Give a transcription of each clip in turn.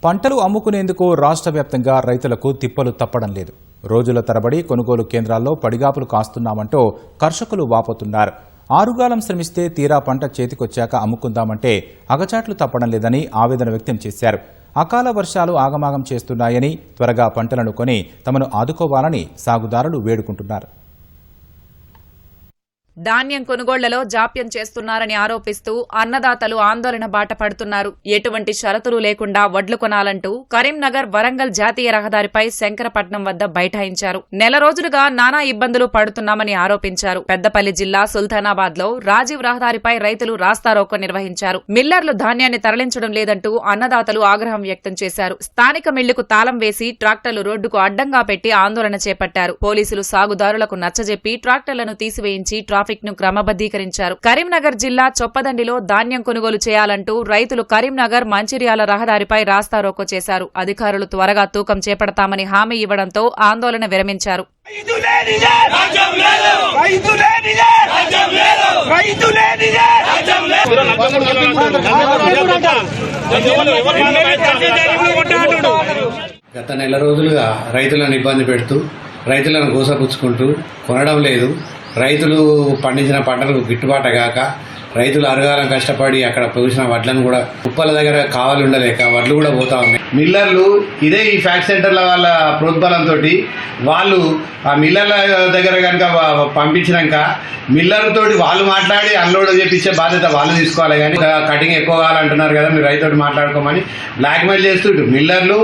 పంటలు అమ్ముకునేందుకు రాష్ట్ర వ్యాప్తంగా రైతులకు తిప్పలు తప్పడం లేదు. రోజుల తరబడి కొనుగోలు కేంద్రాల్లో పడిగాపులు కాస్తున్నామంటూ కర్షకులు వాపోతున్నారు. ఆరుగాలం శ్రమిస్తే తీరా పంట చేతికొచ్చాక అమ్ముకుందామంటే అగచాట్లు తప్పడం లేదని ఆవేదన వ్యక్తం చేశారు. అకాల వర్షాలు ఆగమాగం చేస్తున్నాయని, త్వరగా పంటలను కొని తమను ఆదుకోవాలని సాగుదారులు వేడుకుంటున్నారు. ధాన్యం కొనుగోళ్లలో జాప్యం చేస్తున్నారని ఆరోపిస్తూ అన్నదాతలు ఆందోళన బాట పడుతున్నారు. ఎటువంటి షరతులు లేకుండా వడ్లు కొనాలంటూ కరీంనగర్ వరంగల్ జాతీయ రహదారిపై శంకరపట్నం వద్ద బైఠాయించారు. నెల రోజులుగా నానా ఇబ్బందులు పడుతున్నామని ఆరోపించారు. పెద్దపల్లి జిల్లా సుల్తానాబాద్ లో రాజీవ్ రహదారిపై రైతులు రాస్తారోకో నిర్వహించారు. మిల్లర్లు ధాన్యాన్ని తరలించడం లేదంటూ అన్నదాతలు ఆగ్రహం వ్యక్తం చేశారు. స్థానిక మిల్లుకు తాళం వేసి ట్రాక్టర్లు రోడ్డుకు అడ్డంగా పెట్టి ఆందోళన చేపట్టారు. పోలీసులు సాగుదారులకు నచ్చజెప్పి ట్రాక్టర్లను తీసివేయించి ట్రాఫిక్ ను క్రమబద్దీకరించారు. కరీంనగర్ జిల్లా చొప్పదండిలో ధాన్యం కొనుగోలు చేయాలంటూ రైతులు కరీంనగర్ మంచిర్యాల రహదారిపై రాస్తారోకో చేశారు. అధికారులు త్వరగా తూకం చేపడతామని హామీ ఇవ్వడంతో ఆందోళన విరమించారు. గత నెల రోజులుగా రైతులను ఇబ్బంది పెడుతూ రైతులను గోసపుచ్చుకుంటూ కొనడం లేదు. రైతులు పండించిన పంటలకు గిట్టుబాటు కాక రైతులు అరగాలం కష్టపడి అక్కడ పోసిన వడ్లను కూడా కుప్పల దగ్గర కావాలి ఉండలేక వడ్లు కూడా పోతా ఉన్నాయి. మిల్లర్లు ఇదే ఈ ఫ్యాక్ట్ సెంటర్ల వాళ్ళ ప్రోద్బలంతో వాళ్ళు ఆ మిల్లర్ల దగ్గర కనుక పంపించినాక మిల్లర్ తోటి వాళ్ళు మాట్లాడి అన్లోడ్ చేపించే బాధ్యత వాళ్ళు తీసుకోవాలి. కానీ కటింగ్ ఎక్కువ కావాలంటున్నారు కదా, మీరు రైతుతో మాట్లాడుకోమని బ్లాక్మెయిల్ చేస్తూ ఇటు మిల్లర్లు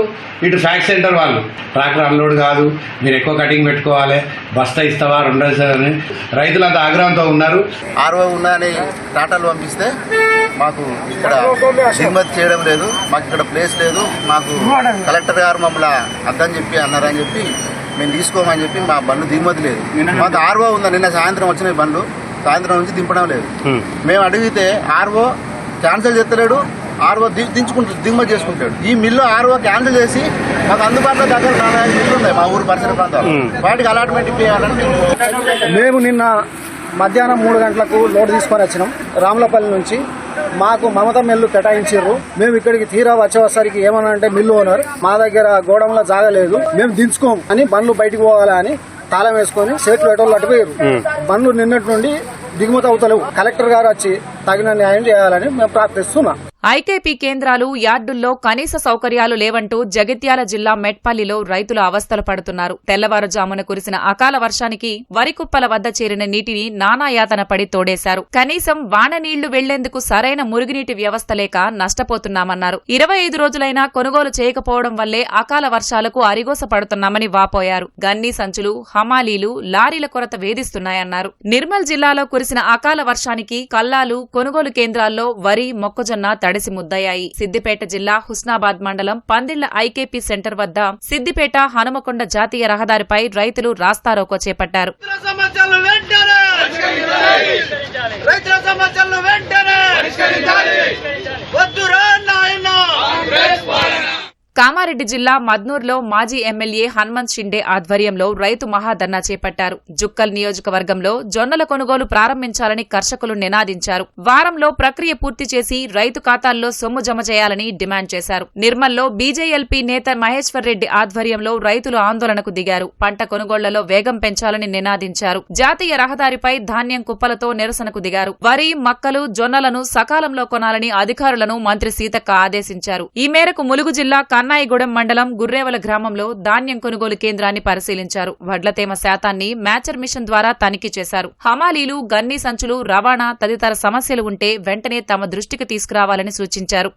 ఇటు ఫ్యాక్ట్ సెంటర్ వాళ్ళు ట్రాక్టర్ అన్లోడ్ కాదు, మీరు ఎక్కువ కటింగ్ పెట్టుకోవాలి, బస్తా ఇస్తావా రెండోసారి రైతులంతా ఆగ్రహంతో ఉన్నారు. ఆర్ఓ ఉన్నాయని టాటాలు పంపిస్తే మాకు ఇక్కడ దిగుమతి చేయడం లేదు, మాకు ఇక్కడ ప్లేస్ లేదు, మాకు కలెక్టర్ గారు మమ్మల్ని అర్థం చెప్పి అన్నారని చెప్పి మేము తీసుకోమని చెప్పి మా బండ్లు దిగుమతి లేదు. మాకు ఆర్ఓ ఉందా, నిన్న సాయంత్రం వచ్చిన బండ్లు సాయంత్రం నుంచి దింపడం లేదు. మేము అడిగితే ఆర్ఓ క్యాన్సిల్ చేస్తలేడు, ఆర్ఓ దిగుమతి చేసుకుంటాడు. ఈ మిల్లు ఆర్ఓ క్యాన్సిల్ చేసి మాకు అందుబాటులో దగ్గర 45 మిల్లు ఉన్నాయి మా ఊరు పరిసర ప్రాంతాలు, వాటికి అలాట్మెంట్ ఇప్పించాలని మేము నిన్న మధ్యాహ్నం 3 గంటలకు లోడ్ తీసుకొని వచ్చినాం రాములపల్లి నుంచి. మాకు మమత మిల్లు కేటాయించారు. మేము ఇక్కడికి తీరా వచ్చేసరికి ఏమనంటే మిల్లు ఓనర్ మా దగ్గర గోడంలో జాగలేదు, మేము దించుకోం అని బండ్లు బయటకు పోవాలని తాళం వేసుకొని సేట్లు ఎటోళ్ళు అటుపోయారు. బండ్లు నిన్నటి నుండి దిగుమతి అవుతలేవు. కలెక్టర్ గారు వచ్చి తగిన న్యాయం చేయాలని మేము ప్రార్థిస్తున్నాం. ఐకేపీ కేంద్రాలు, యార్డుల్లో కనీస సౌకర్యాలు లేవంటూ జగిత్యాల జిల్లా మెట్పల్లిలో రైతులు అవస్థలు పడుతున్నారు. తెల్లవారుజామున కురిసిన అకాల వర్షానికి వరి కుప్పల వద్ద చేరిన నీటిని నానాయాతన పడి తోడేశారు. కనీసం వాన నీళ్లు వెళ్లేందుకు సరైన మురుగునీటి వ్యవస్థ లేక నష్టపోతున్నామన్నారు. 25 రోజులైనా కొనుగోలు చేయకపోవడం వల్లే అకాల వర్షాలకు అరిగోస పడుతున్నామని వాపోయారు. గన్నీ సంచులు, హమాలీలు, లారీల కొరత వేధిస్తున్నాయన్నారు. నిర్మల్ జిల్లాలో కురిసిన అకాల వర్షానికి కల్లాలు, కొనుగోలు కేంద్రాల్లో వరి, మొక్కజొన్న తడిసి ముద్దయ్యాయి. సిద్దిపేట జిల్లా హుస్నాబాద్ మండలం పందిళ్ల ఐకేపీ సెంటర్ వద్ద సిద్దిపేట హనుమకొండ జాతీయ రహదారిపై రైతులు రాస్తారోకో చేపట్టారు. కామారెడ్డి జిల్లా మద్నూర్లో మాజీ ఎమ్మెల్యే హనుమంత్ షిండే ఆధ్వర్యంలో రైతు మహాధర్నా చేపట్టారు. జుక్కల్ నియోజకవర్గంలో జొన్నల కొనుగోలు ప్రారంభించాలని కర్షకులు నినాదించారు. వారంలో ప్రక్రియ పూర్తి చేసి రైతు ఖాతాల్లో సొమ్ము జమ చేయాలని డిమాండ్ చేశారు. నిర్మల్లో బీజేఎల్పీ నేత మహేశ్వర్ రెడ్డి ఆధ్వర్యంలో రైతులు ఆందోళనకు దిగారు. పంట కొనుగోళ్లలో వేగం పెంచాలని నినాదించారు. జాతీయ రహదారిపై ధాన్యం కుప్పలతో నిరసనకు దిగారు. వరి, మక్కలు, జొన్నలను సకాలంలో కొనాలని అధికారులను మంత్రి సీతక్క ఆదేశించారు. ఈ మేరకు ములుగు జిల్లా కన్నాయిగూడెం మండలం గుర్రేవల గ్రామంలో ధాన్యం కొనుగోలు కేంద్రాన్ని పరిశీలించారు. వడ్ల తేమ శాతాన్ని మ్యాచర్ మిషన్ ద్వారా తనిఖీ చేశారు. హమాలీలు, గన్నీ సంచులు, రవాణా తదితర సమస్యలు ఉంటే వెంటనే తమ దృష్టికి తీసుకురావాలని సూచించారు.